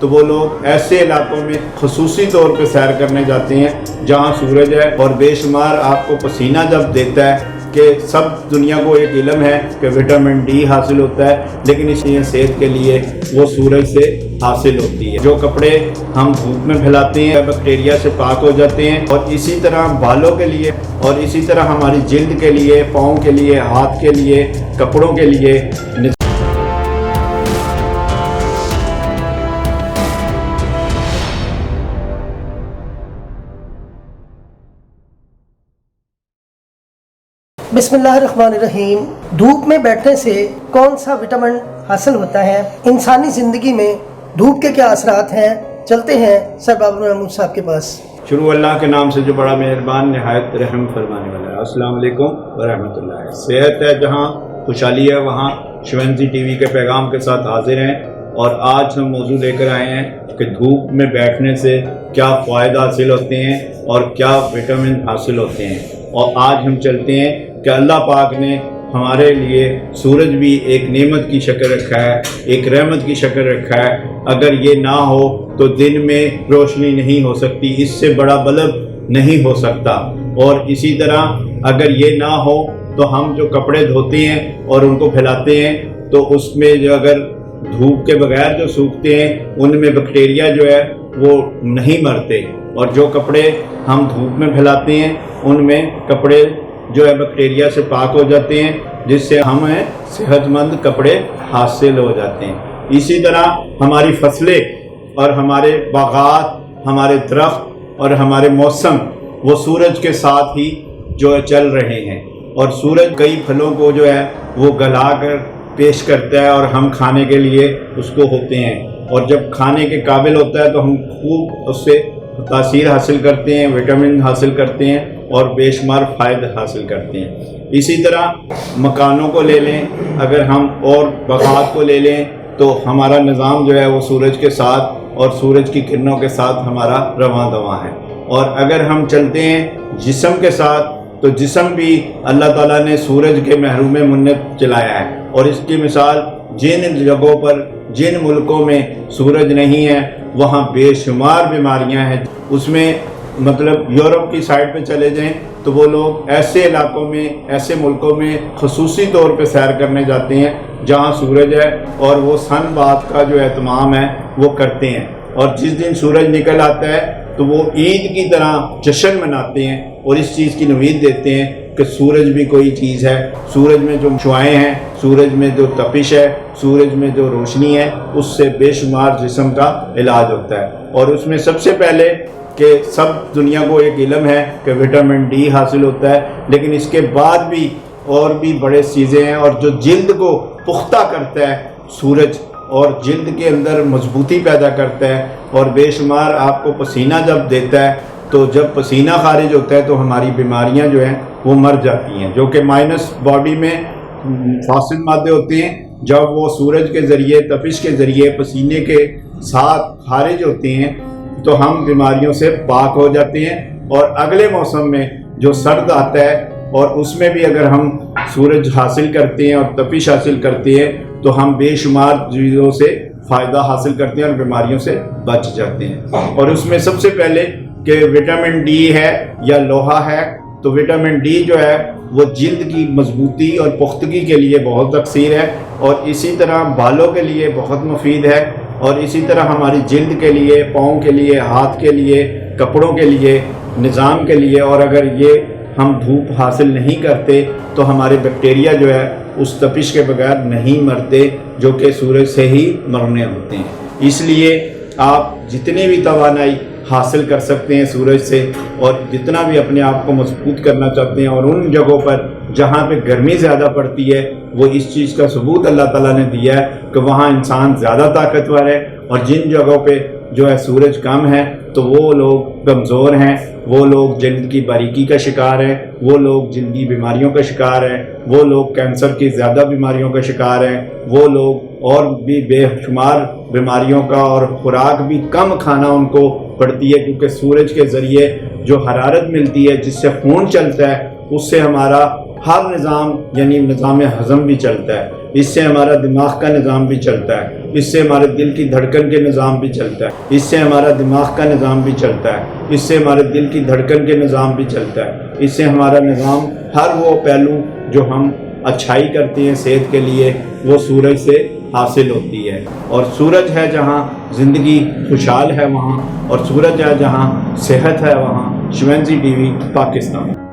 تو وہ لوگ ایسے علاقوں میں خصوصی طور پہ سیر کرنے جاتے ہیں جہاں سورج ہے، اور بے شمار آپ کو پسینہ جب دیتا ہے کہ سب دنیا کو ایک علم ہے کہ وٹامن ڈی حاصل ہوتا ہے، لیکن اس لیے صحت کے لیے وہ سورج سے حاصل ہوتی ہے۔ جو کپڑے ہم دھوپ میں پھیلاتے ہیں بیکٹیریا سے پاک ہو جاتے ہیں، اور اسی طرح بالوں کے لیے، اور اسی طرح ہماری جلد کے لیے، پاؤں کے لیے، ہاتھ کے لیے، کپڑوں کے لیے۔ بسم اللہ الرحمن الرحیم۔ دھوپ میں بیٹھنے سے کون سا وٹامن حاصل ہوتا ہے؟ انسانی زندگی میں دھوپ کے کیا اثرات ہیں؟ چلتے ہیں سر بابر محمود صاحب کے پاس۔ شروع اللہ کے نام سے جو بڑا مہربان نہایت رحم فرمانے والا ہے۔ السلام علیکم ورحمۃ اللہ۔ صحت ہے جہاں، خوشحالی ہے وہاں، شیونزی ٹی وی کے پیغام کے ساتھ حاضر ہیں، اور آج ہم موضوع لے کر آئے ہیں کہ دھوپ میں بیٹھنے سے کیا فوائد حاصل ہوتے ہیں اور کیا وٹامن حاصل ہوتے ہیں۔ اور آج ہم چلتے ہیں کہ اللہ پاک نے ہمارے لیے سورج بھی ایک نعمت کی شکل رکھا ہے، ایک رحمت کی شکل رکھا ہے۔ اگر یہ نہ ہو تو دن میں روشنی نہیں ہو سکتی، اس سے بڑا بلب نہیں ہو سکتا۔ اور اسی طرح اگر یہ نہ ہو تو ہم جو کپڑے دھوتے ہیں اور ان کو پھیلاتے ہیں تو اس میں جو اگر دھوپ کے بغیر جو سوکھتے ہیں ان میں بیکٹیریا جو ہے وہ نہیں مرتے، اور جو کپڑے ہم دھوپ میں پھیلاتے ہیں ان میں کپڑے جو ہے بیکٹیریا سے پاک ہو جاتے ہیں، جس سے ہمیں صحت مند کپڑے حاصل ہو جاتے ہیں۔ اسی طرح ہماری فصلیں اور ہمارے باغات، ہمارے درخت اور ہمارے موسم وہ سورج کے ساتھ ہی جو ہے چل رہے ہیں، اور سورج کئی پھلوں کو جو ہے وہ گلا کر پیش کرتا ہے اور ہم کھانے کے لیے اس کو ہوتے ہیں، اور جب کھانے کے قابل ہوتا ہے تو ہم خوب اس سے تاثیر حاصل کرتے ہیں، وٹامن حاصل کرتے ہیں اور بے شمار فائدے حاصل کرتے ہیں۔ اسی طرح مکانوں کو لے لیں اگر ہم، اور باغات کو لے لیں، تو ہمارا نظام جو ہے وہ سورج کے ساتھ اور سورج کی کرنوں کے ساتھ ہمارا رواں دواں ہے۔ اور اگر ہم چلتے ہیں جسم کے ساتھ تو جسم بھی اللہ تعالیٰ نے سورج کے محروم منت چلایا ہے، اور اس کی مثال جن جگہوں پر، جن ملکوں میں سورج نہیں ہے وہاں بے شمار بیماریاں ہیں۔ اس میں مطلب یورپ کی سائڈ پہ چلے جائیں تو وہ لوگ ایسے علاقوں میں، ایسے ملکوں میں خصوصی طور پہ سیر کرنے جاتے ہیں جہاں سورج ہے، اور وہ سن بات کا جو اہتمام ہے وہ کرتے ہیں، اور جس دن سورج نکل آتا ہے تو وہ عید کی طرح جشن مناتے ہیں، اور اس چیز کی نوید دیتے ہیں کہ سورج بھی کوئی چیز ہے، سورج میں جو شعاعیں ہیں، سورج میں جو تپش ہے، سورج میں جو روشنی ہے، اس سے بے شمار جسم کا علاج ہوتا ہے۔ اور اس میں سب سے پہلے کہ سب دنیا کو ایک علم ہے کہ وٹامن ڈی حاصل ہوتا ہے، لیکن اس کے بعد بھی اور بھی بڑے چیزیں ہیں، اور جو جلد کو پختہ کرتا ہے سورج، اور جلد کے اندر مضبوطی پیدا کرتا ہے، اور بے شمار آپ کو پسینہ جب دیتا ہے تو جب پسینہ خارج ہوتا ہے تو ہماری بیماریاں جو ہیں وہ مر جاتی ہیں، جو کہ مائنس باڈی میں فاسد مادے ہوتے ہیں، جب وہ سورج کے ذریعے، تپش کے ذریعے، پسینے کے ساتھ خارج ہوتے ہیں تو ہم بیماریوں سے پاک ہو جاتے ہیں۔ اور اگلے موسم میں جو سرد آتا ہے اور اس میں بھی اگر ہم سورج حاصل کرتے ہیں اور تپش حاصل کرتے ہیں تو ہم بے شمار چیزوں سے فائدہ حاصل کرتے ہیں اور بیماریوں سے بچ جاتے ہیں۔ اور اس میں سب سے پہلے کہ وٹامن ڈی ہے یا لوہا ہے، تو وٹامن ڈی جو ہے وہ جلد کی مضبوطی اور پختگی کے لیے بہت اکثیر ہے، اور اسی طرح بالوں کے لیے بہت مفید ہے، اور اسی طرح ہماری جلد کے لیے، پاؤں کے لیے، ہاتھ کے لیے، کپڑوں کے لیے، نظام کے لیے۔ اور اگر یہ ہم دھوپ حاصل نہیں کرتے تو ہمارے بیکٹیریا جو ہے اس تپش کے بغیر نہیں مرتے، جو کہ سورج سے ہی مرنے ہوتے ہیں۔ اس لیے آپ جتنی بھی توانائی حاصل کر سکتے ہیں سورج سے، اور جتنا بھی اپنے آپ کو مضبوط کرنا چاہتے ہیں، اور ان جگہوں پر جہاں پہ گرمی زیادہ پڑتی ہے، وہ اس چیز کا ثبوت اللہ تعالیٰ نے دیا ہے کہ وہاں انسان زیادہ طاقتور ہے، اور جن جگہوں پہ جو ہے سورج کم ہے تو وہ لوگ کمزور ہیں، وہ لوگ جلد کی باریکی کا شکار ہیں، وہ لوگ جلدی بیماریوں کا شکار ہیں، وہ لوگ کینسر کی زیادہ بیماریوں کا شکار ہیں، وہ لوگ اور بھی بے شمار بیماریوں کا، اور خوراک بھی کم کھانا ان کو پڑتی ہے، کیونکہ سورج کے ذریعے جو حرارت ملتی ہے جس سے خون چلتا ہے، اس سے ہمارا ہر نظام یعنی نظام ہضم بھی چلتا ہے، اس سے ہمارا دماغ کا نظام بھی چلتا ہے، اس سے ہمارے دل کی دھڑکن کے نظام بھی چلتا ہے، اس سے ہمارا دماغ کا نظام بھی چلتا ہے، اس سے ہمارے دل کی دھڑکن کے نظام بھی چلتا ہے، اس سے ہمارا نظام ہر وہ پہلو جو ہم اچھائی کرتے ہیں صحت کے لیے وہ سورج سے حاصل ہوتی ہے۔ اور سورج ہے جہاں زندگی خوشحال ہے وہاں، اور سورج ہے جہاں صحت ہے وہاں۔ شیونزی ٹی وی پاکستان۔